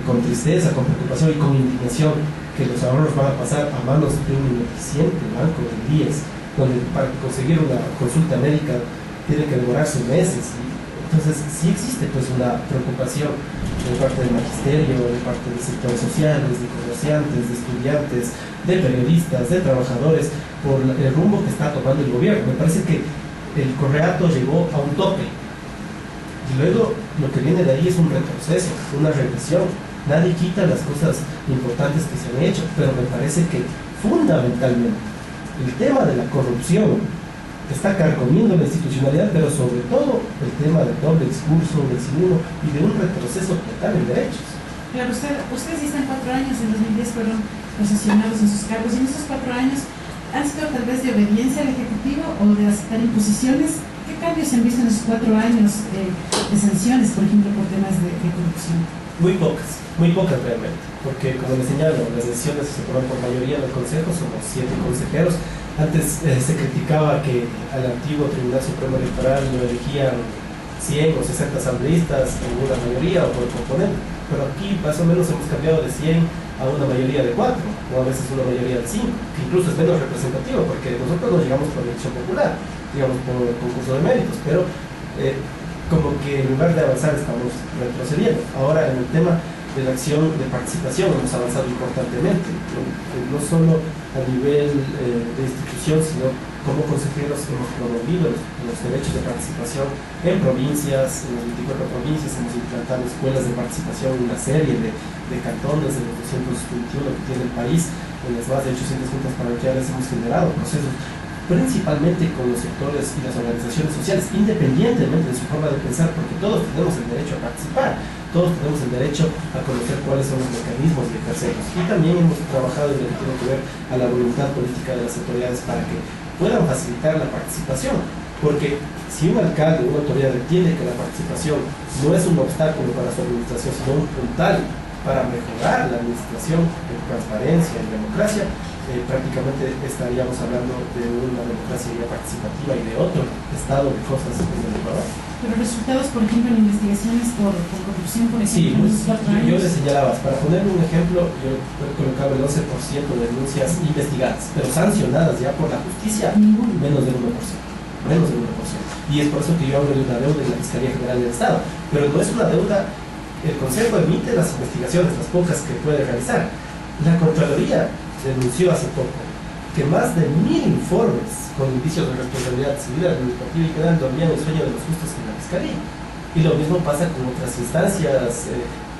con tristeza, con preocupación y con indignación que los ahorros van a pasar a manos de un ineficiente banco del IES, donde para conseguir una consulta médica tiene que demorarse meses. Entonces sí existe pues una preocupación de parte del magisterio, de parte de sectores sociales, de comerciantes, de estudiantes, de periodistas, de trabajadores, por el rumbo que está tomando el gobierno. Me parece que el correato llegó a un tope y luego lo que viene de ahí es un retroceso, una regresión. Nadie quita las cosas importantes que se han hecho, pero me parece que fundamentalmente el tema de la corrupción está carcomiendo la institucionalidad, pero sobre todo el tema del doble discurso, del cinismo y de un retroceso total en derechos. Claro, ustedes ya están 4 años, en 2010 fueron posesionados en sus cargos, y en esos 4 años han sido tal vez de obediencia al Ejecutivo o de aceptar imposiciones. ¿Qué cambios se han visto en esos 4 años de sanciones, por ejemplo, por temas de corrupción? Muy pocas realmente, porque como les señalo, las decisiones se toman por mayoría del Consejo, somos 7 consejeros. Antes se criticaba que al antiguo Tribunal Supremo Electoral lo elegían 100 o 60 asambleístas en una mayoría o por componente, pero aquí más o menos hemos cambiado de 100 a una mayoría de 4, o a veces una mayoría de 5, que incluso es menos representativo, porque nosotros no llegamos por elección popular, digamos por concurso de méritos, pero como que en lugar de avanzar estamos retrocediendo. Ahora en el tema de la acción de participación hemos avanzado importantemente, no solo a nivel de institución, sino como consejeros hemos promovido los derechos de participación en provincias, en las 24 provincias, hemos implantado escuelas de participación en una serie de cantones, de los 221 que tiene el país, en las más de 800 juntas parroquiales hemos generado procesos principalmente con los sectores y las organizaciones sociales, independientemente de su forma de pensar, porque todos tenemos el derecho a participar, todos tenemos el derecho a conocer cuáles son los mecanismos de ejercerlos. Y también hemos trabajado en lo que tiene que ver a la voluntad política de las autoridades para que puedan facilitar la participación, porque si un alcalde o una autoridad entiende que la participación no es un obstáculo para su administración, sino un puntal para mejorar la administración en transparencia, en democracia, prácticamente estaríamos hablando de una democracia ya participativa y de otro estado de cosas en el Ecuador. Pero resultados, por ejemplo, en investigaciones por corrupción, por ejemplo, sí, yo le señalaba, para poner un ejemplo, yo colocaba el 11% de denuncias investigadas, pero sancionadas ya por la justicia, menos del 1%. Menos del 1%. Y es por eso que yo hablo de una deuda en la Fiscalía General del Estado. Pero no es una deuda, el Consejo emite las investigaciones, las pocas que puede realizar. La Contraloría denunció hace poco que más de 1000 informes con indicios de responsabilidad civil administrativa y penal dormían el sueño de los justos en la Fiscalía. Y lo mismo pasa con otras instancias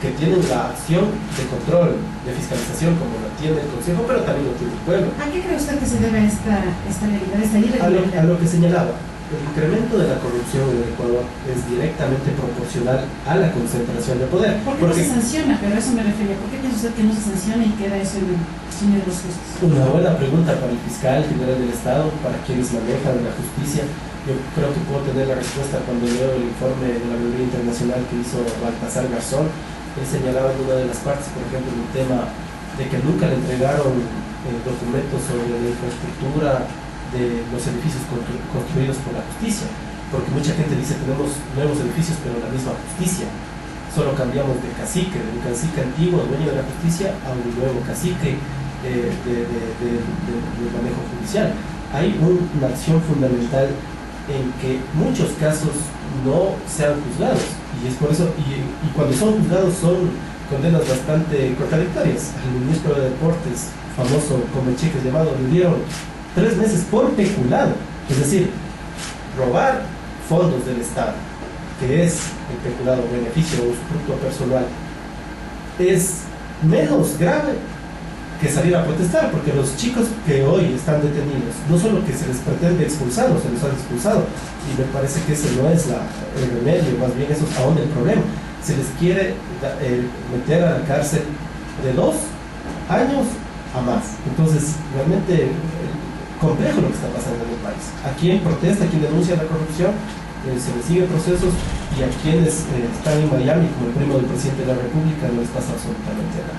que tienen la acción de control, de fiscalización, como la tiene el Consejo, pero también lo tiene el pueblo. ¿A qué cree usted que se debe esta realidad, esta irregularidad? A lo que señalaba, el incremento de la corrupción en el Ecuador es directamente proporcional a la concentración de poder. ¿Por qué no se sanciona? Pero a eso me refería. ¿Por qué piensa usted que no se sanciona y queda eso en el cine de los justos? Una buena pregunta para el fiscal general del Estado, para quienes manejan la justicia. Yo creo que puedo tener la respuesta cuando leo el informe de la Auditoría Internacional que hizo Baltasar Garzón. Él señalaba en una de las partes, por ejemplo, el tema de que nunca le entregaron documentos sobre la infraestructura de los edificios construidos por la justicia, porque mucha gente dice tenemos nuevos edificios pero la misma justicia, solo cambiamos de cacique, de un cacique antiguo, dueño de la justicia, a un nuevo cacique de manejo judicial. Hay una acción fundamental en que muchos casos no sean juzgados, y es por eso, y cuando son juzgados son condenas bastante contradictorias. Al ministro de Deportes, famoso Comechiques llamado, le dieron 3 meses por peculado, es decir, robar fondos del Estado, que es el peculado, beneficio o usufructo personal, es menos grave que salir a protestar, porque los chicos que hoy están detenidos, no solo que se les pretende expulsarlos, se les han expulsado, y me parece que ese no es el remedio, más bien eso es aún el problema. Se les quiere meter a la cárcel de 2 años a más. Entonces, realmente complejo lo que está pasando en el país. A quien protesta, a quien denuncia la corrupción, se les sigue procesos, y a quienes están en Miami, como el primo del presidente de la República, no les pasa absolutamente nada.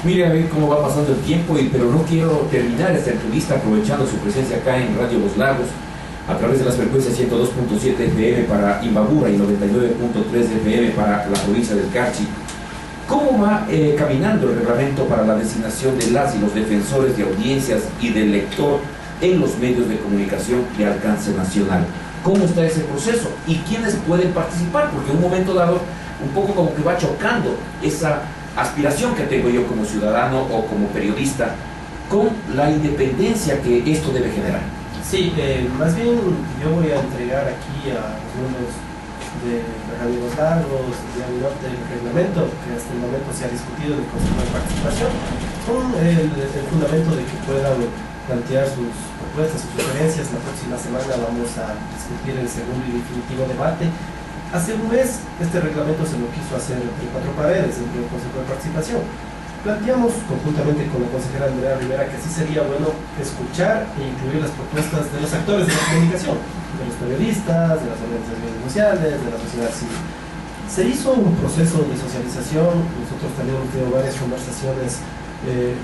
Mire a ver cómo va pasando el tiempo, pero no quiero terminar esta entrevista aprovechando su presencia acá en Radio Los Lagos a través de las frecuencias 102.7 FM para Imbabura y 99.3 FM para la provincia del Carchi. ¿Cómo va caminando el reglamento para la designación de las y los defensores de audiencias y del lector en los medios de comunicación de alcance nacional? ¿Cómo está ese proceso? ¿Y quiénes pueden participar? Porque en un momento dado, un poco como que va chocando esa aspiración que tengo yo como ciudadano o como periodista con la independencia que esto debe generar. Sí, más bien yo voy a entregar aquí a los miembros de Radio Los Lagos, de Norte, el reglamento que hasta el momento se ha discutido en el Consejo de Participación, con el fundamento de que puedan plantear sus propuestas, sus sugerencias. La próxima semana vamos a discutir el segundo y definitivo debate. Hace un mes este reglamento se lo quiso hacer entre 4 paredes dentro del Consejo de Participación. Planteamos conjuntamente con la consejera Andrea Rivera que sí sería bueno escuchar e incluir las propuestas de los actores de la comunicación, de los periodistas, de las organizaciones sociales, de la sociedad civil. Se hizo un proceso de socialización. Nosotros también hemos tenido varias conversaciones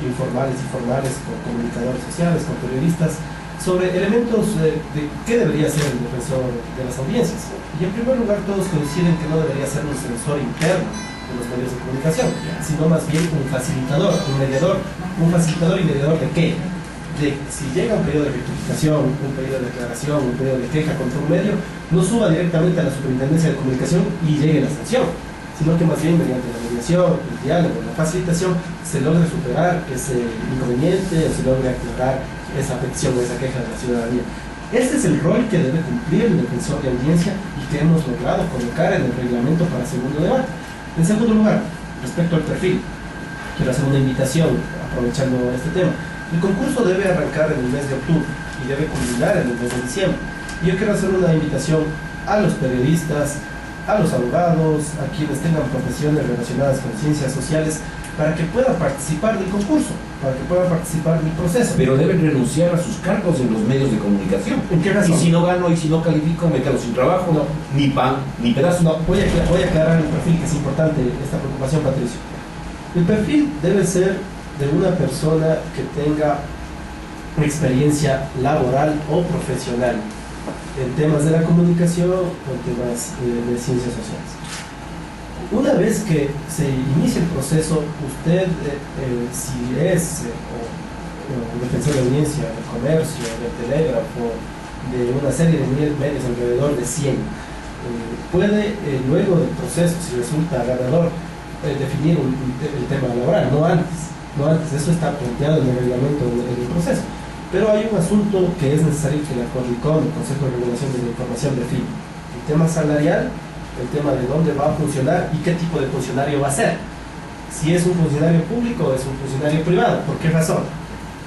informales y formales con comunicadores sociales, con periodistas, sobre elementos de qué debería ser el defensor de las audiencias. Y en primer lugar todos coinciden que no debería ser un censor interno de los medios de comunicación, sino más bien un facilitador, un mediador. ¿Un facilitador y mediador de qué? De si llega un pedido de rectificación, un pedido de declaración, un pedido de queja contra un medio, no suba directamente a la Superintendencia de Comunicación y llegue la sanción, sino que más bien mediante la mediación, el diálogo, la facilitación, se logre superar ese inconveniente o se logre aclarar esa petición o esa queja de la ciudadanía. Este es el rol que debe cumplir el defensor de audiencia y que hemos logrado colocar en el reglamento para el segundo debate. En segundo lugar, respecto al perfil, quiero hacer una invitación aprovechando este tema. El concurso debe arrancar en el mes de octubre y debe culminar en el mes de diciembre. Y yo quiero hacer una invitación a los periodistas, a los abogados, a quienes tengan profesiones relacionadas con ciencias sociales, para que puedan participar del concurso, para que puedan participar del proceso. Pero deben renunciar a sus cargos en los medios de comunicación. ¿En qué razón? Y si no gano y si no califico, me quedo sin trabajo, No. ni pan, ni pedazo. No, voy a aclarar el perfil, que es importante, esta preocupación, Patricio. El perfil debe ser de una persona que tenga experiencia laboral o profesional en temas de la comunicación o en temas de ciencias sociales. Una vez que se inicie el proceso, usted, si es un defensor de audiencia, del comercio, del telégrafo, de una serie de medios alrededor de 100, puede, luego del proceso, si resulta ganador, definir el tema laboral, no antes. Eso está planteado en el reglamento del proceso. Pero hay un asunto que es necesario que la CORRICOM, el Consejo de Regulación de la Información, define. El tema salarial el tema de dónde va a funcionar y qué tipo de funcionario va a ser. Si es un funcionario público o es un funcionario privado. ¿Por qué razón?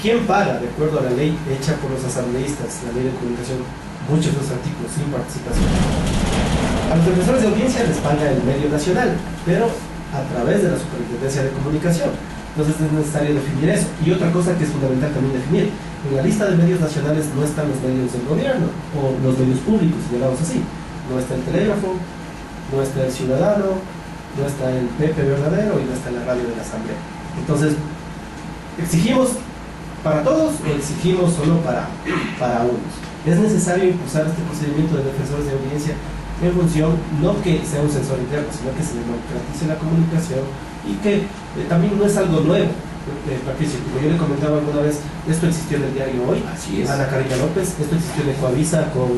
¿Quién paga, de acuerdo a la ley hecha por los asambleístas, la ley de comunicación, muchos de los artículos sin participación? A los defensores de audiencia les paga el medio nacional, pero a través de la Superintendencia de Comunicación. Entonces es necesario definir eso. Y otra cosa que es fundamental también definir: en la lista de medios nacionales no están los medios del gobierno o los medios públicos, señalados así. No está el telégrafo, no está el Ciudadano, no está el Pepe verdadero y no está la radio de la Asamblea. Entonces, ¿exigimos para todos o exigimos solo para unos? Es necesario impulsar este procedimiento de defensores de audiencia en función, no que sea un censor interno, sino que se democratice la comunicación y que también no es algo nuevo. Patricio, como yo le comentaba alguna vez, esto existió en el diario Hoy, Así es. Ana Karina López, esto existió en Ecuavisa con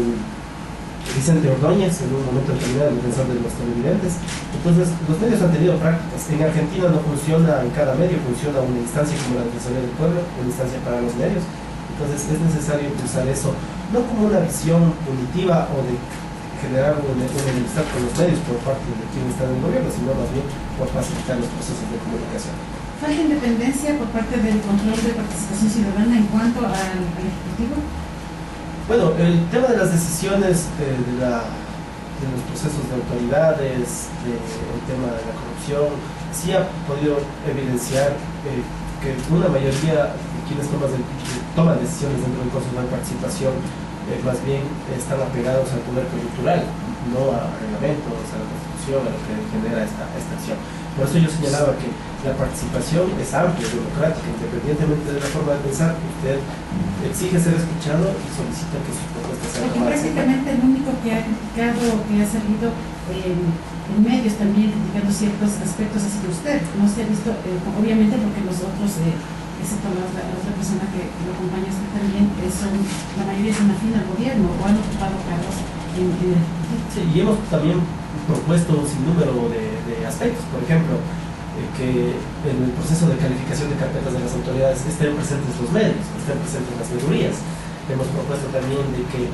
Vicente Ordóñez, en un momento determinado, el defensor de los televidentes. Entonces, los medios han tenido prácticas. En Argentina no funciona en cada medio, funciona una instancia como la Defensoría del Pueblo, una instancia para los medios. Entonces, es necesario impulsar eso, no como una visión punitiva o de generar una enemistad con los medios por parte de quienes están en el gobierno, sino más bien por facilitar los procesos de comunicación. ¿Falta independencia por parte del control de participación ciudadana en cuanto al Ejecutivo? Bueno, el tema de las decisiones de los procesos de autoridades, el tema de la corrupción, sí ha podido evidenciar que una mayoría de quienes toman decisiones dentro del Consejo de Participación más bien están apegados al poder coyuntural, no a reglamentos, a la Constitución, a lo que genera esta acción. Por eso yo señalaba que la participación es amplia, democrática, independientemente de la forma de pensar. Usted exige ser escuchado y solicita que sus propuestas sean Porque tomadas. prácticamente el único que ha criticado, que ha salido en medios también criticando ciertos aspectos ha sido usted. No se ha visto, obviamente porque los otros, excepto la otra persona que lo acompaña a usted también, la mayoría son afín al gobierno o han ocupado cargos en el Ejecutivo. Sí, y hemos también propuesto un sinnúmero de aspectos. Por ejemplo, que en el proceso de calificación de carpetas de las autoridades estén presentes los medios, estén presentes las veedurías. Hemos propuesto también de que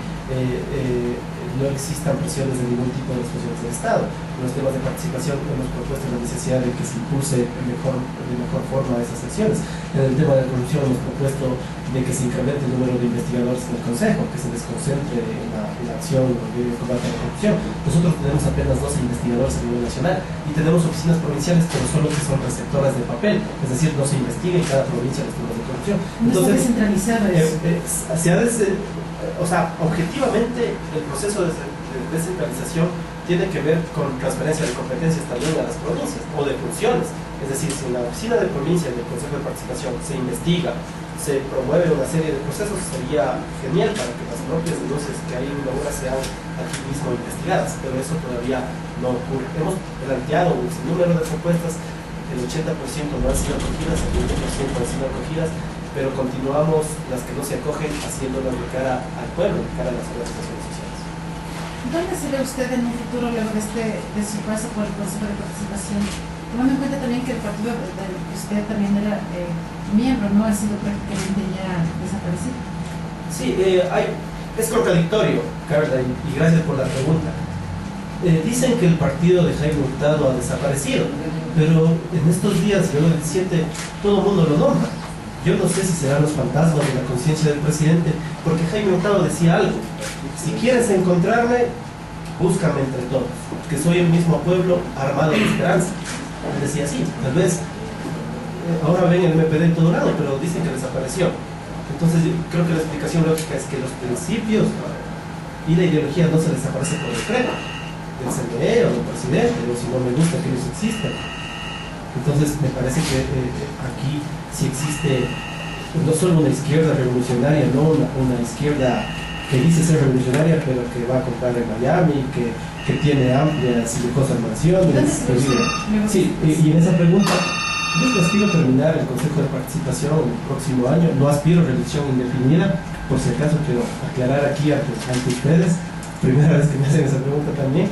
no existan presiones de ningún tipo de las funciones del Estado. En los temas de participación hemos propuesto la necesidad de que se impulse de mejor forma esas acciones. En el tema de la corrupción hemos propuesto de que se incremente el número de investigadores en el Consejo, que se desconcentre en la acción de combate a la corrupción. Nosotros tenemos apenas 12 investigadores a nivel nacional y tenemos oficinas provinciales, pero solo que son receptoras de papel, es decir, no se investiga en cada provincia los temas de corrupción. No está descentralizado eso. O sea, objetivamente el proceso de descentralización tiene que ver con transferencia de competencias también a las provincias o de funciones. Es decir, si en la oficina de provincia del Consejo de Participación se investiga, se promueve una serie de procesos, sería genial para que las propias denuncias que hay en una obra sean aquí mismo investigadas, pero eso todavía no ocurre. Hemos planteado un sinnúmero de propuestas, el 80% no han sido acogidas, el 20% han sido acogidas, pero continuamos las que no se acogen haciéndolas de cara al pueblo, de cara a las organizaciones sociales. ¿Dónde se ve usted en un futuro luego de su paso por el Consejo de Participación? Tomando en cuenta también que el partido del que usted también era miembro, ¿no? Ha sido prácticamente ya desaparecido. Sí, es contradictorio, Carla, y gracias por la pregunta. Dicen que el partido de Jaime Hurtado ha desaparecido, pero en estos días, luego del 17, todo el mundo lo nombra. Yo no sé si serán los fantasmas de la conciencia del presidente, porque Jaime Hurtado decía algo: si quieres encontrarme, búscame entre todos, que soy el mismo pueblo armado de esperanza. Él decía así. Tal vez ahora ven el MPD en todo lado, pero dicen que desapareció. Entonces yo creo que la explicación lógica es que los principios y la ideología no se desaparece por decreto del CNE o del presidente, o si no me gusta que ellos existan. Entonces me parece que aquí sí existe no solo una izquierda revolucionaria, no una izquierda que dice ser revolucionaria, pero que va a comprar en Miami, que tiene amplias y lujosas mansiones. Sí, y en esa pregunta, yo aspiro terminar el Consejo de Participación el próximo año. No aspiro a reelección indefinida, por si acaso quiero aclarar aquí ante ustedes, primera vez que me hacen esa pregunta también,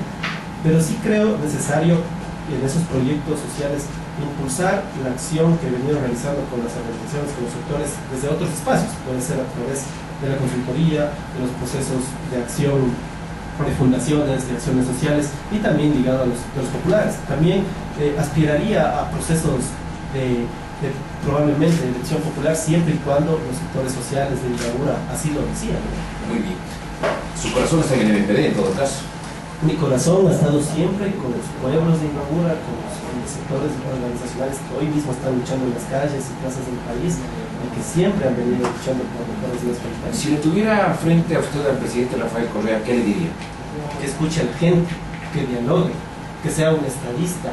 pero sí creo necesario en esos proyectos sociales impulsar la acción que he venido realizando con las organizaciones, con los sectores, desde otros espacios. Puede ser a través de la consultoría, de los procesos de acción de fundaciones, de acciones sociales y también ligado a los sectores populares. También aspiraría a procesos de probablemente de elección popular siempre y cuando los sectores sociales de Imbabura así lo decían. Muy bien. Su corazón está en el MPD en todo caso. Mi corazón ha estado siempre con los pueblos de Imbabura, con los sectores organizacionales que hoy mismo están luchando en las calles y plazas del país y que siempre han venido luchando por mejores días para el país. Si le tuviera frente a usted al presidente Rafael Correa, ¿qué le diría? Que escuche a la gente, que dialogue, que sea un estadista,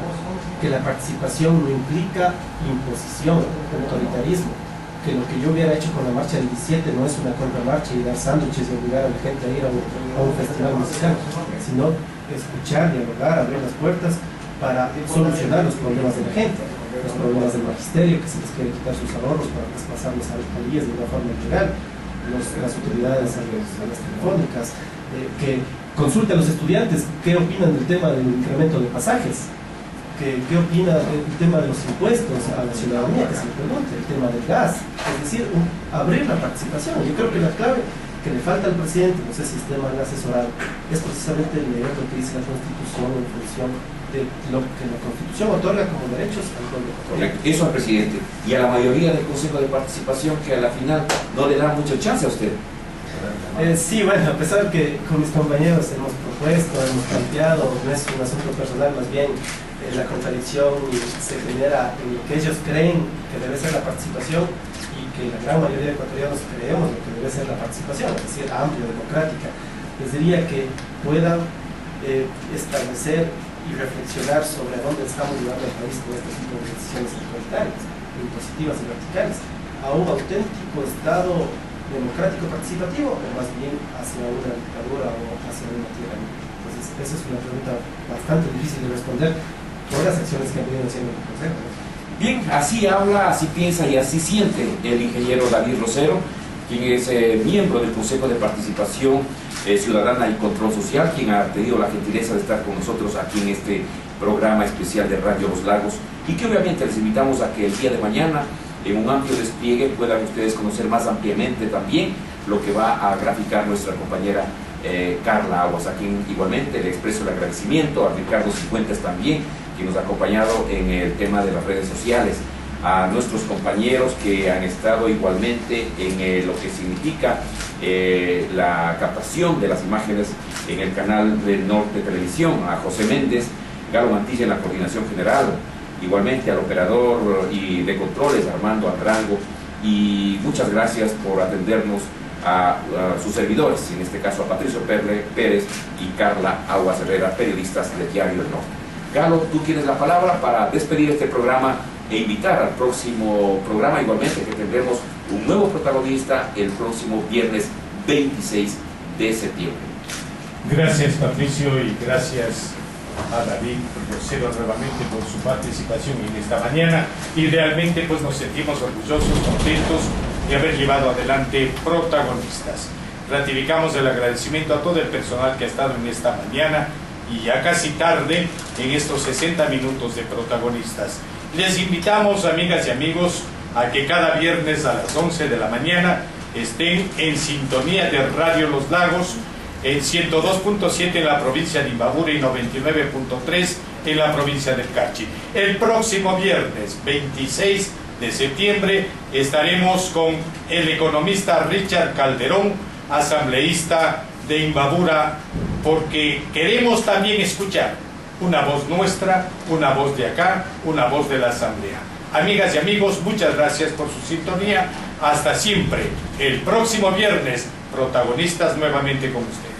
que la participación no implica imposición, autoritarismo, que lo que yo hubiera hecho con la marcha del 17 no es una contramarcha y dar sándwiches y obligar a la gente a ir a un festival musical, sino escuchar, dialogar, abrir las puertas para solucionar los problemas de la gente, los problemas del magisterio, que se les quiere quitar sus ahorros para traspasarlos a alcaldías de una forma ilegal, las autoridades a las telefónicas, que consulte a los estudiantes qué opinan del tema del incremento de pasajes, qué opina del tema de los impuestos a la ciudadanía, que se le pregunte, el tema del gas, es decir, abrir la participación. Yo creo que la clave que le falta al presidente, no sé si esté mal asesorado, es precisamente leer lo que dice la Constitución en función de lo que la Constitución otorga como derechos al pueblo. Correcto. Eso al presidente. Y a la mayoría del Consejo de Participación, que a la final no le da mucha chance a usted. Sí, bueno, a pesar que con mis compañeros hemos propuesto, hemos planteado, no es un asunto personal, más bien la contradicción se genera en lo que ellos creen que debe ser la participación y que la gran mayoría de ecuatorianos creemos lo que debe ser la participación, es decir, amplia, democrática. Les diría que puedan establecer y reflexionar sobre dónde estamos llevando al país con este tipo de decisiones autoritarias, impositivas y verticales, a un auténtico Estado democrático participativo o más bien hacia una dictadura o hacia una tiranía. Entonces, esa es una pregunta bastante difícil de responder por las acciones que han venido haciendo el Consejo. Bien, así habla, así piensa y así siente el ingeniero David Rosero, quien es miembro del Consejo de Participación Ciudadana y Control Social, quien ha tenido la gentileza de estar con nosotros aquí en este programa especial de Radio Los Lagos, y que obviamente les invitamos a que el día de mañana, en un amplio despliegue, puedan ustedes conocer más ampliamente también lo que va a graficar nuestra compañera Carla Aguas, a quien igualmente le expreso el agradecimiento, a Ricardo Cifuentes también, quien nos ha acompañado en el tema de las redes sociales, a nuestros compañeros que han estado igualmente en lo que significa la captación de las imágenes en el canal del Norte Televisión, a José Méndez, Galo Mantilla en la coordinación general, igualmente al operador y de controles Armando Andrango, y muchas gracias por atendernos a sus servidores, en este caso a Patricio Pérez y Carla Aguas Herrera, periodistas del Diario El Norte. Galo, tú tienes la palabra para despedir este programa e invitar al próximo programa, igualmente que tendremos un nuevo protagonista el próximo viernes 26 de septiembre. Gracias, Patricio, y gracias a David Rosero nuevamente por su participación en esta mañana, y realmente pues nos sentimos orgullosos, contentos de haber llevado adelante Protagonistas. Ratificamos el agradecimiento a todo el personal que ha estado en esta mañana y ya casi tarde en estos 60 minutos de Protagonistas. Les invitamos, amigas y amigos, a que cada viernes a las 11 de la mañana estén en sintonía de Radio Los Lagos, en 102.7 en la provincia de Imbabura y 99.3 en la provincia del Carchi. El próximo viernes 26 de septiembre estaremos con el economista Richard Calderón, asambleísta de Imbabura, porque queremos también escuchar una voz nuestra, una voz de acá, una voz de la asamblea. Amigas y amigos, muchas gracias por su sintonía. Hasta siempre. El próximo viernes, Protagonistas nuevamente con ustedes.